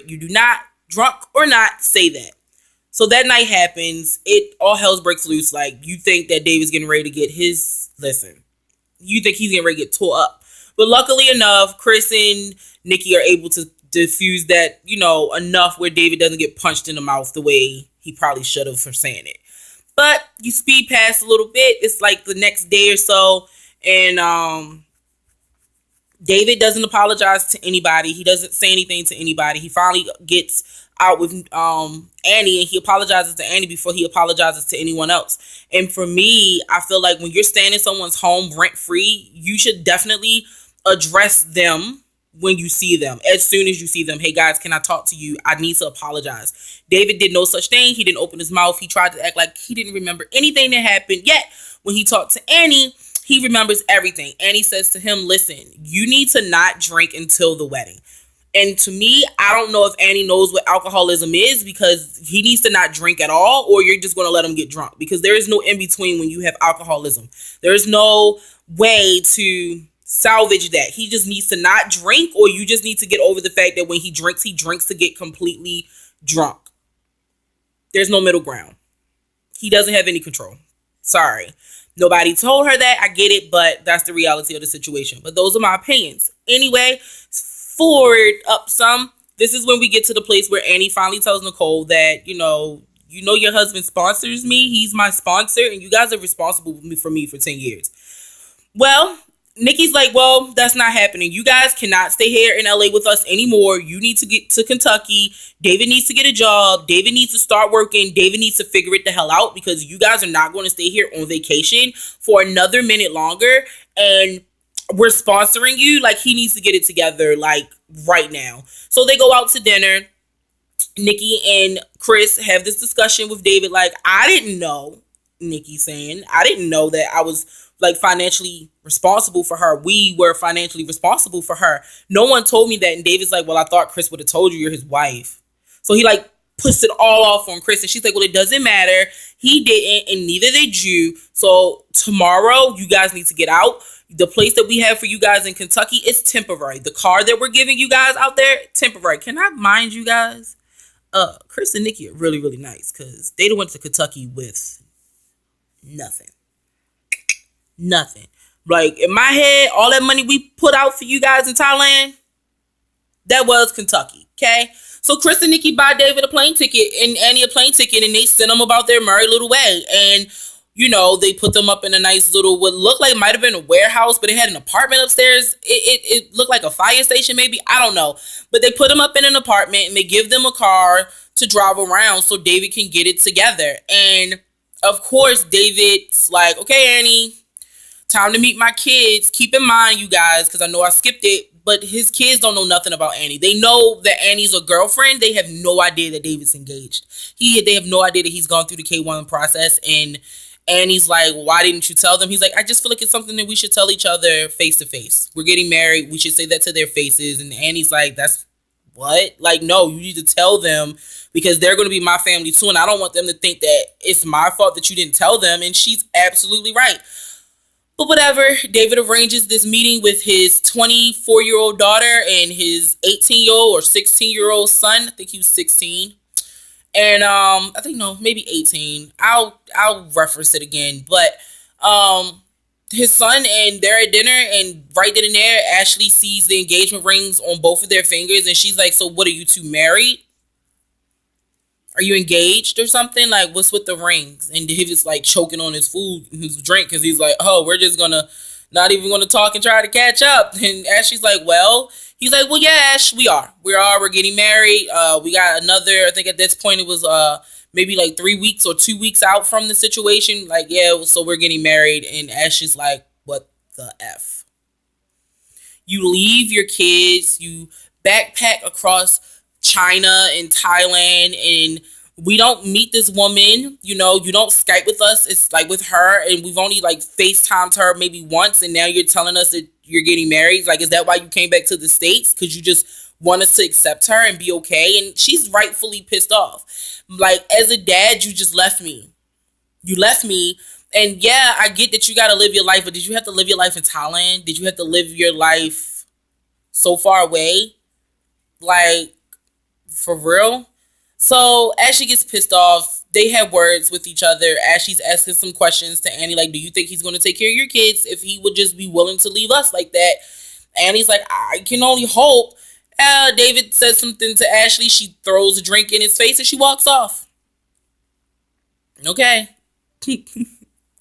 You do not, drunk or not, say that. So that night happens. It all hell breaks loose. Like, you think that David's getting ready to get his, listen, you think he's getting ready to get tore up. But luckily enough, Chris and Nikki are able to diffuse that, enough where David doesn't get punched in the mouth the way he probably should have for saying it. But you speed past a little bit. It's like the next day or so, and David doesn't apologize to anybody. He doesn't say anything to anybody. He finally gets out with Annie, and he apologizes to Annie before he apologizes to anyone else. And for me, I feel like when you're staying in someone's home rent free, you should definitely address them when you see them. As soon as you see them, hey guys, can I talk to you? I need to apologize. David did no such thing. He didn't open his mouth. He tried to act like he didn't remember anything that happened. Yet when he talked to Annie, he remembers everything. Annie says to him, listen, you need to not drink until the wedding. And to me, I don't know if Annie knows what alcoholism is, because he needs to not drink at all, or you're just going to let him get drunk, because there is no in between when you have alcoholism. There is no way to salvage that. He just needs to not drink, or you just need to get over the fact that when he drinks to get completely drunk. There's no middle ground. He doesn't have any control. Sorry. Nobody told her that. I get it, but that's the reality of the situation. But those are my opinions. Anyway, forward up some. This is when we get to the place where Annie finally tells Nicole that, your husband sponsors me. He's my sponsor, and you guys are responsible for me for 10 years. Well, Nikki's like, well, that's not happening. You guys cannot stay here in LA with us anymore. You need to get to Kentucky. David needs to get a job. David needs to start working. David needs to figure it the hell out, because you guys are not going to stay here on vacation for another minute longer. And we're sponsoring you. Like, he needs to get it together, like, right now. So they go out to dinner. Nikki and Chris have this discussion with David. Like, I didn't know, Nikki saying, I didn't know that I was like financially responsible for her. We were financially responsible for her. No one told me that. And David's like, well, I thought Chris would have told you, you're his wife. So he like puts it all off on Chris. And she's like, well, it doesn't matter. He didn't, and neither did you. So tomorrow you guys need to get out. The place that we have for you guys in Kentucky is temporary. The car that we're giving you guys out there, temporary. Can I mind you guys? Chris and Nikki are really, really nice, because they went to Kentucky with nothing. Nothing. Like, in my head, all that money we put out for you guys in Thailand, that was Kentucky. Okay? So Chris and Nikki buy David a plane ticket and Annie a plane ticket, and they send them about their merry little way. And, they put them up in a nice little, what looked like it might have been a warehouse, but it had an apartment upstairs. It looked like a fire station, maybe. I don't know. But they put them up in an apartment, and they give them a car to drive around so David can get it together. And, of course, David's like, okay, Annie, time to meet my kids. Keep in mind, you guys, because I know I skipped it, but his kids don't know nothing about Annie. They know that Annie's a girlfriend. They have no idea that David's engaged. They have no idea that he's gone through the K1 process. And Annie's like, why didn't you tell them? He's like, I just feel like it's something that we should tell each other face to face. We're getting married. We should say that to their faces. And Annie's like, that's what? Like, no, you need to tell them, because they're going to be my family too. And I don't want them to think that it's my fault that you didn't tell them. And she's absolutely right. But whatever, David arranges this meeting with his 24-year-old daughter and his 18-year-old or 16-year-old son. I think he was 16. And I think, no, maybe 18. I'll reference it again. But his son, and they're at dinner, and right then and there, Ashley sees the engagement rings on both of their fingers, and she's like, so what, are you two married? Are you engaged or something? Like, what's with the rings? And he was like choking on his food, his drink, because he's like, oh, we're just gonna not even gonna talk and try to catch up. And Ashley's like, well, he's like, well, yeah, Ash, we're getting married. We got another, I think at this point it was maybe like 3 weeks or 2 weeks out from the situation. Like, yeah, so we're getting married. And Ash is like, what the F? You leave your kids, you backpack across China and Thailand, and we don't meet this woman, you don't Skype with us. It's like with her, and we've only like FaceTimed her maybe once, and now you're telling us that you're getting married. Like, is that why you came back to the States? Because you just want us to accept her and be okay? And she's rightfully pissed off. Like, as a dad, you just left me. You left me. And yeah, I get that you got to live your life, but did you have to live your life in Thailand? Did you have to live your life so far away? Like, For real? So Ashley gets pissed off. They have words with each other. Ashley's asking some questions to Annie, like, do you think he's going to take care of your kids if he would just be willing to leave us like that? Annie's like, I can only hope. David says something to Ashley. She throws a drink in his face and she walks off. Okay.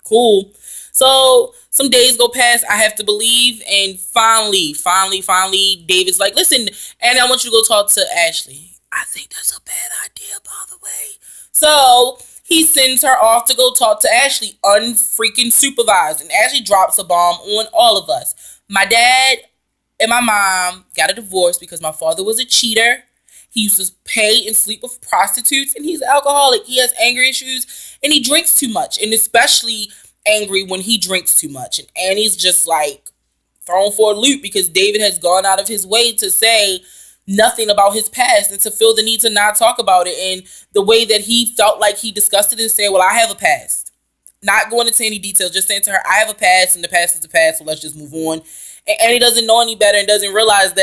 Cool. So some days go past, I have to believe, and finally, David's like, listen, Annie, I want you to go talk to Ashley. I think that's a bad idea, by the way. So he sends her off to go talk to Ashley, unfreaking supervised, and Ashley drops a bomb on all of us. My dad and my mom got a divorce because my father was a cheater. He used to pay and sleep with prostitutes, and he's an alcoholic. He has anger issues, and he drinks too much, and especially angry when he drinks too much. And Annie's just like thrown for a loop because David has gone out of his way to say nothing about his past and to feel the need to not talk about it. And the way that he felt like he discussed it and saying, well, I have a past. Not going into any details, just saying to her, I have a past and the past is the past, so let's just move on. And Annie doesn't know any better and doesn't realize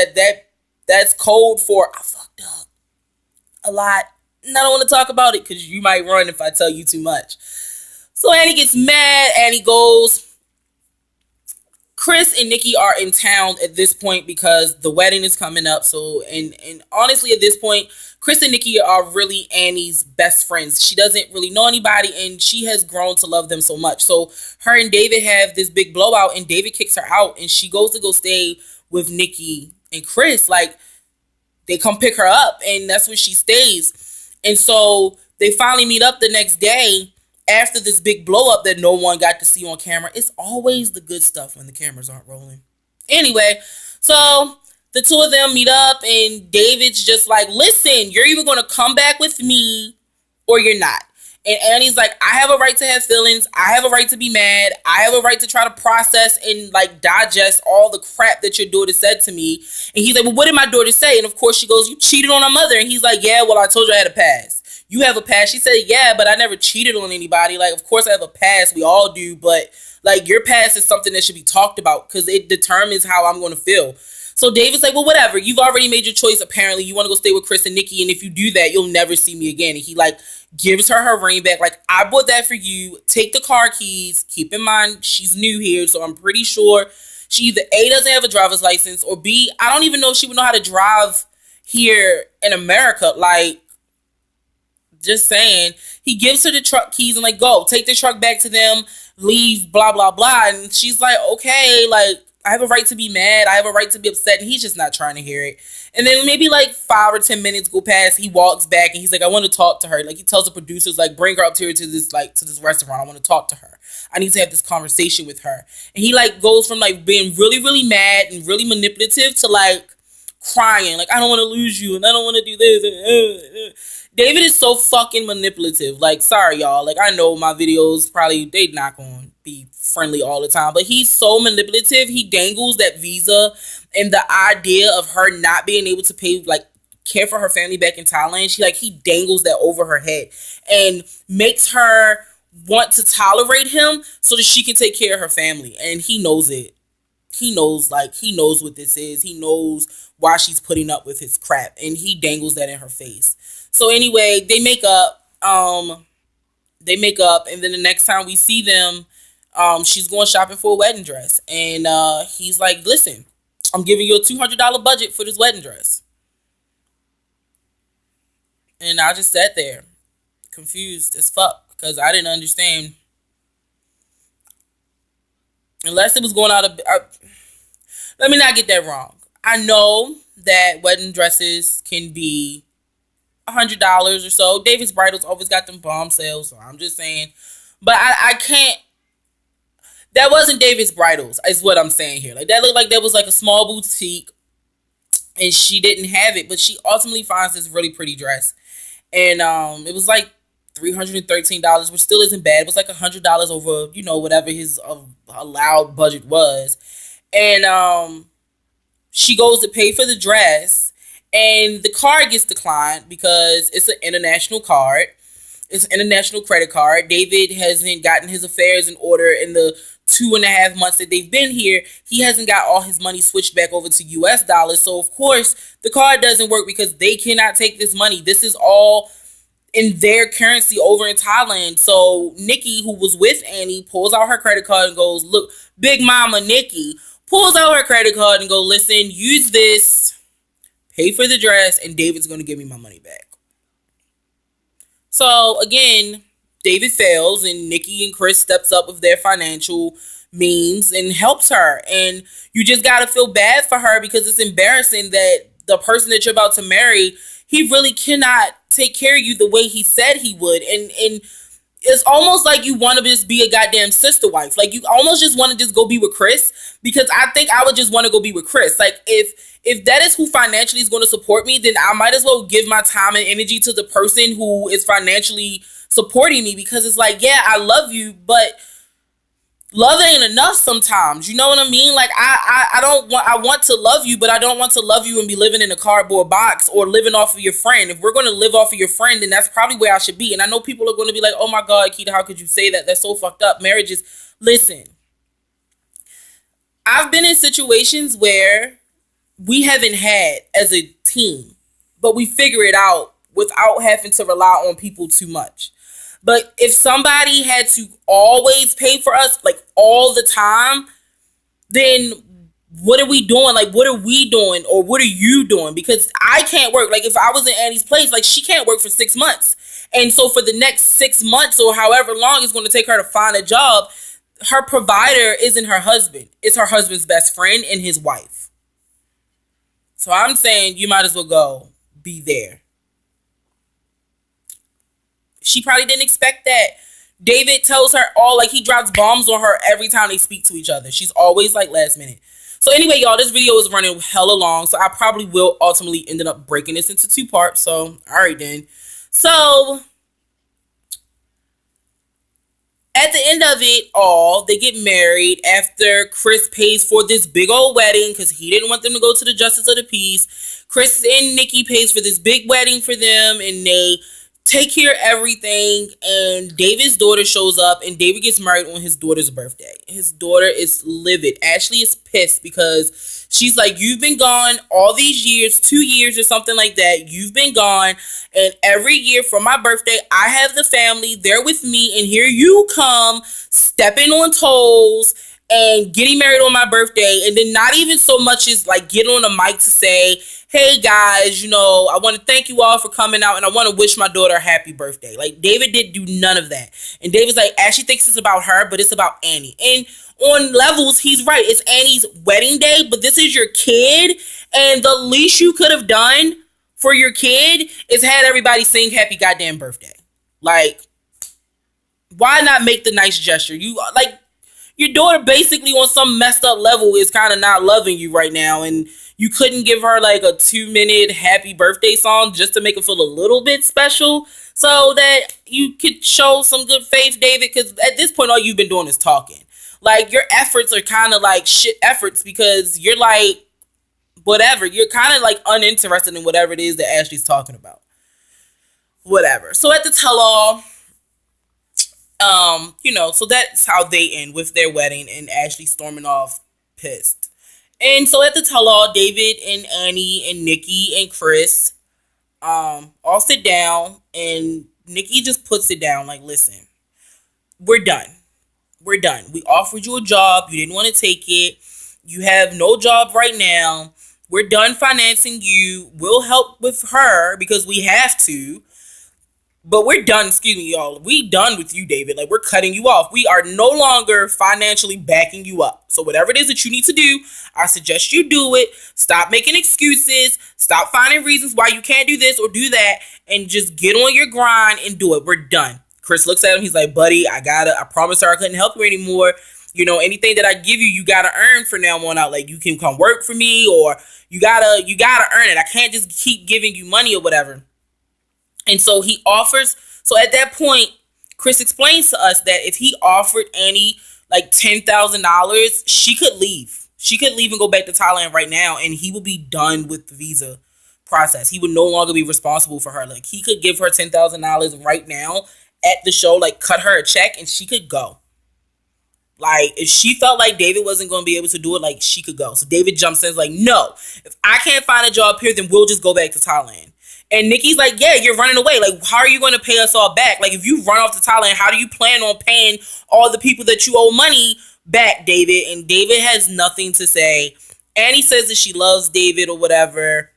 that's code for I fucked up a lot. And I don't want to talk about it because you might run if I tell you too much. So Annie gets mad. Annie goes. Chris and Nikki are in town at this point because the wedding is coming up. So, and honestly, at this point, Chris and Nikki are really Annie's best friends. She doesn't really know anybody, and she has grown to love them so much. So her and David have this big blowout, and David kicks her out, and she goes to go stay with Nikki and Chris. Like, they come pick her up, and that's where she stays. And so they finally meet up the next day after this big blow up that no one got to see on camera. It's always the good stuff when the cameras aren't rolling. Anyway, so the two of them meet up, and David's just like, listen, you're either going to come back with me or you're not. And Annie's like, I have a right to have feelings. I have a right to be mad. I have a right to try to process and like digest all the crap that your daughter said to me. And he's like, well, what did my daughter say? And of course she goes, you cheated on her mother. And he's like, yeah, well, I told you I had a past. You have a past. She said, yeah, but I never cheated on anybody. Like, of course I have a past. We all do. But like, your past is something that should be talked about because it determines how I'm going to feel. So David's like, well, whatever. You've already made your choice. Apparently, you want to go stay with Chris and Nikki. And if you do that, you'll never see me again. And he like gives her ring back. Like, I bought that for you. Take the car keys. Keep in mind, she's new here. So I'm pretty sure she either A, doesn't have a driver's license, or B, I don't even know if she would know how to drive here in America. Like, just saying. He gives her the truck keys and like, go, take the truck back to them, leave, blah, blah, blah. And she's like, okay, like, I have a right to be mad. I have a right to be upset. And he's just not trying to hear it. And then maybe like 5 or 10 minutes go past. He walks back and he's like, I want to talk to her. Like, he tells the producers, like, bring her up here to this, like, to this restaurant. I want to talk to her. I need to have this conversation with her. And he like goes from like being really, really mad and really manipulative to like crying. Like, I don't want to lose you and I don't want to do this. David is so fucking manipulative. Like, sorry, y'all. Like, I know my videos probably, they not going to be friendly all the time. But he's so manipulative. He dangles that visa and the idea of her not being able to pay, like, care for her family back in Thailand. He dangles that over her head and makes her want to tolerate him so that she can take care of her family. And he knows it. He knows what this is. He knows why she's putting up with his crap. And he dangles that in her face. So anyway, they make up. And then the next time we see them, she's going shopping for a wedding dress. And he's like, listen, I'm giving you a $200 budget for this wedding dress. And I just sat there, confused as fuck, because I didn't understand. Unless it was going out of... let me not get that wrong. I know that wedding dresses can be $100 or so. David's Bridal's always got them bomb sales, so I'm just saying. But I can't... That wasn't David's Bridal's, is what I'm saying here. Like, that looked like there was like a small boutique, and she didn't have it, but she ultimately finds this really pretty dress. And it was like $313, which still isn't bad. It was like $100 over, whatever his allowed budget was. And she goes to pay for the dress, and the card gets declined because it's an international card. It's an international credit card. David hasn't gotten his affairs in order, and the 2.5 months that they've been here, he hasn't got all his money switched back over to US dollars. So of course the card doesn't work because they cannot take this money. This is all in their currency over in Thailand. So Nikki, who was with Annie, pulls out her credit card and goes, look, Big Mama Nikki pulls out her credit card and goes, listen, use this, pay for the dress, and David's going to give me my money back. So again, David fails, and Nikki and Chris steps up with their financial means and helps her. And you just got to feel bad for her because it's embarrassing that the person that you're about to marry, he really cannot take care of you the way he said he would. And it's almost like you want to just be a goddamn sister wife. Like, you almost just want to just go be with Chris, because I think I would just want to go be with Chris. Like, if that is who financially is going to support me, then I might as well give my time and energy to the person who is financially supporting me, because it's like, yeah, I love you, but love ain't enough sometimes. You know what I mean? Like, I want to love you, but I don't want to love you and be living in a cardboard box or living off of your friend. If we're going to live off of your friend, then that's probably where I should be. And I know people are going to be like, oh my God, Keita, how could you say that? That's so fucked up. Marriages. Listen, I've been in situations where we haven't had as a team, but we figure it out without having to rely on people too much. But if somebody had to always pay for us, like all the time, then what are we doing? Like, what are we doing? Or what are you doing? Because I can't work. Like, if I was in Annie's place, like, she can't work for 6 months. And so for the next 6 months or however long it's going to take her to find a job, her provider isn't her husband. It's her husband's best friend and his wife. So I'm saying you might as well go be there. She probably didn't expect that. David tells her all, like, he drops bombs on her every time they speak to each other. She's always like last minute. So anyway, y'all, this video is running hella long, so I probably will ultimately end up breaking this into 2 parts. So, all right then. So, at the end of it all, they get married after Chris pays for this big old wedding because he didn't want them to go to the Justice of the Peace. Chris and Nikki pays for this big wedding for them, and they take care of everything. And David's daughter shows up, and David gets married on his daughter's birthday. His daughter is livid. Ashley is pissed because she's like, you've been gone all these years, 2 years or something like that. You've been gone, and every year for my birthday, I have the family there with me, and here you come stepping on toes and getting married on my birthday, and then not even so much as like get on a mic to say, hey guys, you know, I want to thank you all for coming out, and I want to wish my daughter a happy birthday. Like, David didn't do none of that. And David's like, Ashley thinks it's about her, but it's about Annie. And on levels, he's right. It's Annie's wedding day, but this is your kid, and the least you could have done for your kid is had everybody sing happy goddamn birthday. Like, why not make the nice gesture? You, like, your daughter basically on some messed up level is kind of not loving you right now, and you couldn't give her like a 2-minute happy birthday song just to make her feel a little bit special so that you could show some good faith, David, because at this point all you've been doing is talking. Like, your efforts are kind of like shit efforts because you're like, whatever, you're kind of like uninterested in whatever it is that Ashley's talking about. Whatever. So at the tell-all, you know, so that's how they end with their wedding and Ashley storming off pissed. And so at the tell-all, David and Annie and Nikki and Chris all sit down, and Nikki just puts it down like, listen, we're done. We're done. We offered you a job. You didn't want to take it. You have no job right now. We're done financing you. We'll help with her because we have to. But we're done, excuse me, y'all. We done with you, David. Like, we're cutting you off. We are no longer financially backing you up. So whatever it is that you need to do, I suggest you do it. Stop making excuses. Stop finding reasons why you can't do this or do that. And just get on your grind and do it. We're done. Chris looks at him. He's like, buddy, I promised her I couldn't help her anymore. You know, anything that I give you, you gotta earn from now on out. Like, you can come work for me, or you gotta earn it. I can't just keep giving you money or whatever. And so he offers, so at that point, Chris explains to us that if he offered Annie like $10,000, she could leave. She could leave and go back to Thailand right now, and he would be done with the visa process. He would no longer be responsible for her. Like, he could give her $10,000 right now at the show, like cut her a check, and she could go. Like, if she felt like David wasn't going to be able to do it, like, she could go. So David jumps in and is like, no, if I can't find a job here, then we'll just go back to Thailand. And Nikki's like, yeah, you're running away. Like, how are you going to pay us all back? Like, if you run off to Thailand, how do you plan on paying all the people that you owe money back, David? And David has nothing to say. Annie says that she loves David or whatever.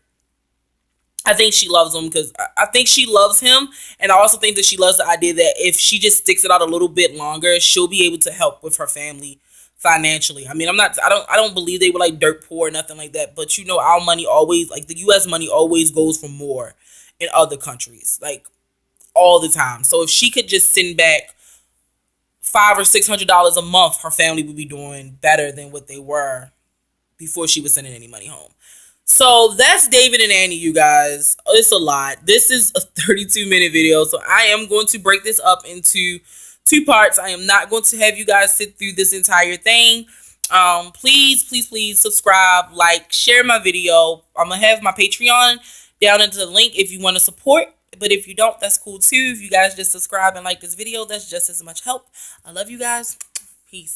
I think she loves him because I think she loves him. And I also think that she loves the idea that if she just sticks it out a little bit longer, she'll be able to help with her family financially. I mean, I don't believe they were like dirt poor or nothing like that. But you know, our money always, like the US money always goes for more in other countries, like all the time. So if she could just send back $500 or $600 a month, her family would be doing better than what they were before she was sending any money home. So that's David and Annie, you guys. It's a lot. This is a 32-minute video, so I am going to break this up into 2 parts. I am not going to have you guys sit through this entire thing. Please subscribe, like, share my video. I'm gonna have my Patreon down into the link if you want to support. But if you don't, that's cool too. If you guys just subscribe and like this video, that's just as much help. I love you guys. Peace.